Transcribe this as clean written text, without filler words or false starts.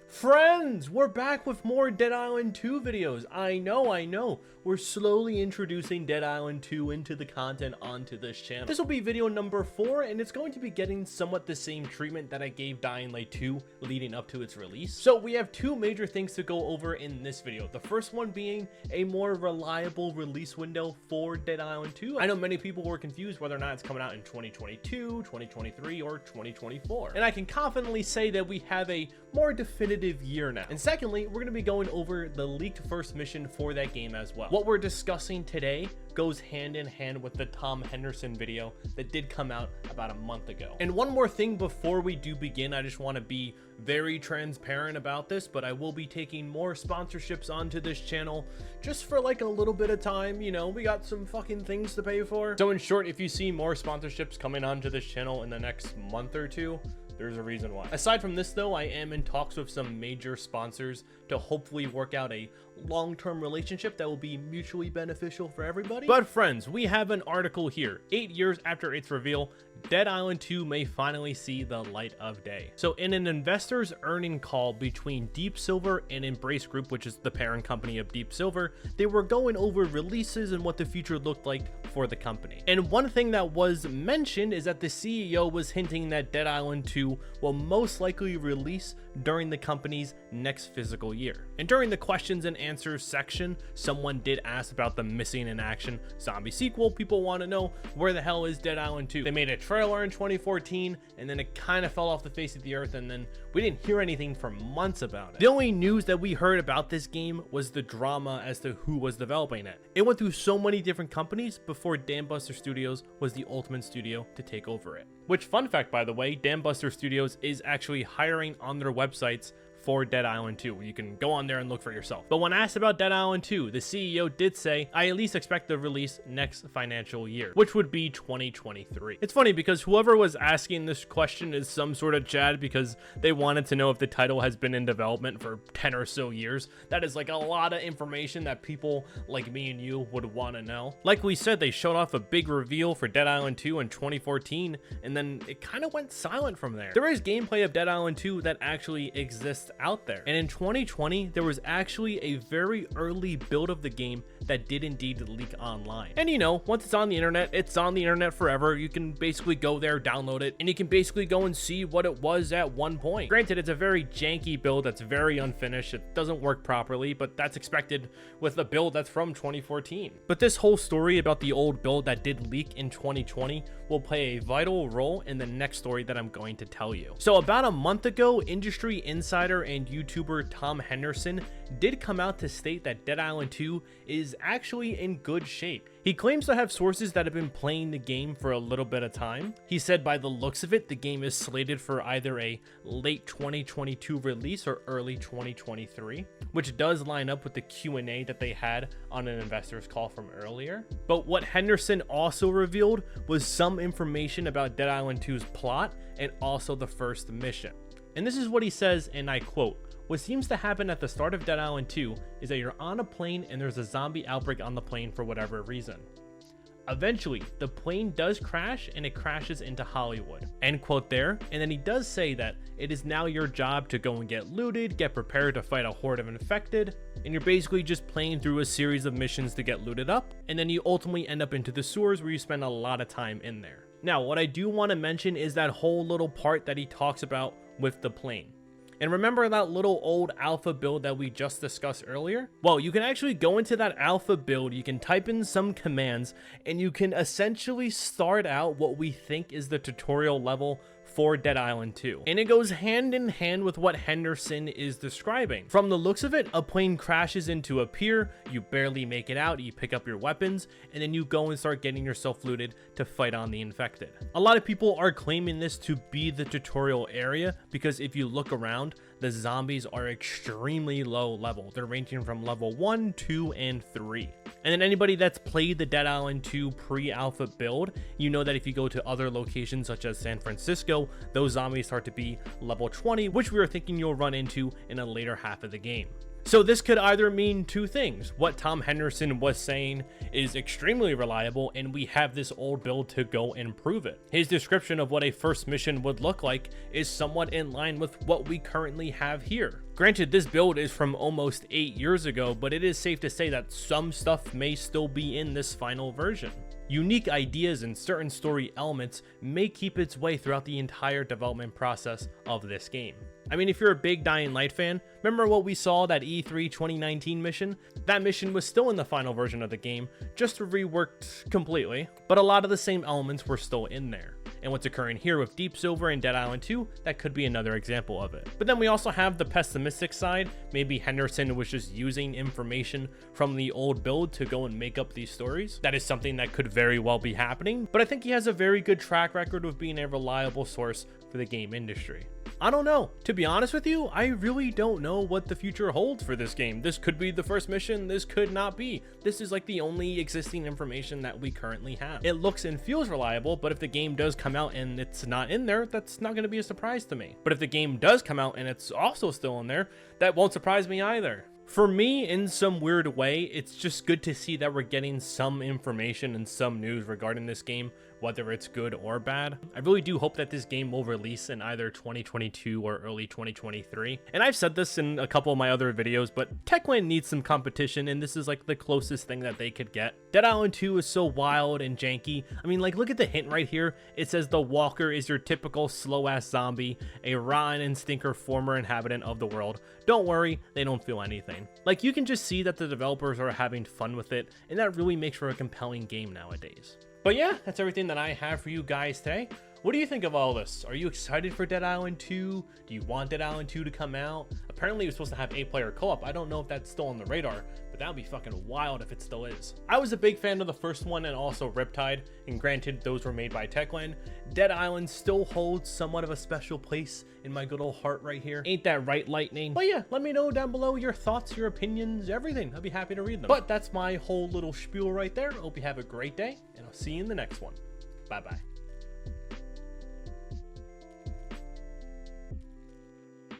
Friends, we're back with more Dead Island 2 videos. I know. We're slowly introducing Dead Island 2 into the content onto this channel. This will be video number 4, and it's going to be getting somewhat the same treatment that I gave Dying Light 2 leading up to its release. So we have two major things to go over in this video. The first one being a more reliable release window for Dead Island 2. I know many people were confused whether or not it's coming out in 2022, 2023, or 2024. And I can confidently say that we have a more definitive year now. And secondly, we're going to be going over the leaked first mission for that game as well. What we're discussing today goes hand in hand with the Tom Henderson video that did come out about a month ago. And one more thing before we do begin, I just want to be very transparent about this, but I will be taking more sponsorships onto this channel just for like a little bit of time. You know, we got some fucking things to pay for. So in short, if you see more sponsorships coming onto this channel in the next month or two, there's a reason why. Aside from this though, I am in talks with some major sponsors to hopefully work out a long-term relationship that will be mutually beneficial for everybody. But friends, we have an article here. 8 years after its reveal, Dead Island 2 may finally see the light of day. So in an investors earning call between Deep Silver and Embrace Group, which is the parent company of Deep Silver, they were going over releases and what the future looked like for the company. And one thing that was mentioned is that the CEO was hinting that Dead Island 2 will most likely release during the company's next fiscal year. And during the questions and answers section, someone did ask about the missing in action zombie sequel. People want to know, where the hell is Dead Island 2? They made a trailer in 2014 and then it kind of fell off the face of the earth, and then we didn't hear anything for months about it. The only news that we heard about this game was the drama as to who was developing it. It went through so many different companies before Dambuster Studios was the ultimate studio to take over it. Which, fun fact by the way, Dambuster Studios is actually hiring on their websites for Dead Island 2. You can go on there and look for yourself. But when asked about Dead Island 2, the CEO did say, I at least expect the release next financial year, which would be 2023. It's funny because whoever was asking this question is some sort of Chad, because they wanted to know if the title has been in development for 10 or so years. That is like a lot of information that people like me and you would want to know. Like we said, they showed off a big reveal for Dead Island 2 in 2014, and then it kind of went silent from there. There is gameplay of Dead Island 2 that actually exists out there, and in 2020 there was actually a very early build of the game that did indeed leak online. And you know, once it's on the internet forever. You can basically go there, download it, and you can basically go and see what it was at one point. Granted, it's a very janky build that's very unfinished. It doesn't work properly, but that's expected with a build that's from 2014. But this whole story about the old build that did leak in 2020 will play a vital role in the next story that I'm going to tell you. So about a month ago, industry insider and YouTuber Tom Henderson did come out to state that Dead Island 2 is actually in good shape. He claims to have sources that have been playing the game for a little bit of time. He said by the looks of it, the game is slated for either a late 2022 release or early 2023, which does line up with the Q&A that they had on an investors call from earlier. But what Henderson also revealed was some information about Dead Island 2's plot and also the first mission. And this is what he says, and I quote, "What seems to happen at the start of Dead Island 2 is that you're on a plane and there's a zombie outbreak on the plane for whatever reason. Eventually, the plane does crash and it crashes into Hollywood." End quote there. And then he does say that it is now your job to go and get looted, get prepared to fight a horde of infected, and you're basically just playing through a series of missions to get looted up, and then you ultimately end up into the sewers where you spend a lot of time in there. Now, what I do want to mention is that whole little part that he talks about with the plane. And remember that little old alpha build that we just discussed earlier? Well, you can actually go into that alpha build, you can type in some commands, and you can essentially start out what we think is the tutorial level for Dead Island 2. And it goes hand in hand with what Henderson is describing. From the looks of it, a plane crashes into a pier, you barely make it out, you pick up your weapons, and then you go and start getting yourself looted to fight on the infected. A lot of people are claiming this to be the tutorial area because if you look around, the zombies are extremely low level. They're ranging from level 1, 2, and 3. And then anybody that's played the Dead Island 2 pre-alpha build, you know that if you go to other locations such as San Francisco, those zombies start to be level 20, which we are thinking you'll run into in a later half of the game. So this could either mean two things. What Tom Henderson was saying is extremely reliable, and we have this old build to go and prove it. His description of what a first mission would look like is somewhat in line with what we currently have here. Granted, this build is from almost 8 years ago, but it is safe to say that some stuff may still be in this final version. Unique ideas and certain story elements may keep its way throughout the entire development process of this game. I mean, if you're a big Dying Light fan, remember what we saw that E3 2019 mission? That mission was still in the final version of the game, just reworked completely, but a lot of the same elements were still in there. And what's occurring here with Deep Silver and Dead Island 2, that could be another example of it. But then we also have the pessimistic side. Maybe Henderson was just using information from the old build to go and make up these stories. That is something that could very well be happening, but I think he has a very good track record of being a reliable source for the game industry. I don't know. To be honest with you, I really don't know what the future holds for this game. This could be the first mission, this could not be. This is like the only existing information that we currently have. It looks and feels reliable, but if the game does come out and it's not in there, that's not going to be a surprise to me. But if the game does come out and it's also still in there, that won't surprise me either. For me, in some weird way, it's just good to see that we're getting some information and some news regarding this game, whether it's good or bad. I really do hope that this game will release in either 2022 or early 2023. And I've said this in a couple of my other videos, but Techland needs some competition, and this is like the closest thing that they could get. Dead Island 2 is so wild and janky. I mean, like, look at the hint right here. It says the Walker is your typical slow-ass zombie, a rotten and stinker former inhabitant of the world. Don't worry, they don't feel anything. Like, you can just see that the developers are having fun with it, and that really makes for a compelling game nowadays. But yeah, that's everything that I have for you guys today. What do you think of all this? Are you excited for Dead Island 2? Do you want Dead Island 2 to come out? Apparently it was supposed to have 8-player co-op. I don't know if that's still on the radar, but that would be fucking wild if it still is. I was a big fan of the first one and also Riptide, and granted those were made by Techland. Dead Island still holds somewhat of a special place in my good old heart right here. Ain't that right, Lightning? But yeah, let me know down below your thoughts, your opinions, everything. I'll be happy to read them. But that's my whole little spiel right there. Hope you have a great day, and I'll see you in the next one. Bye-bye.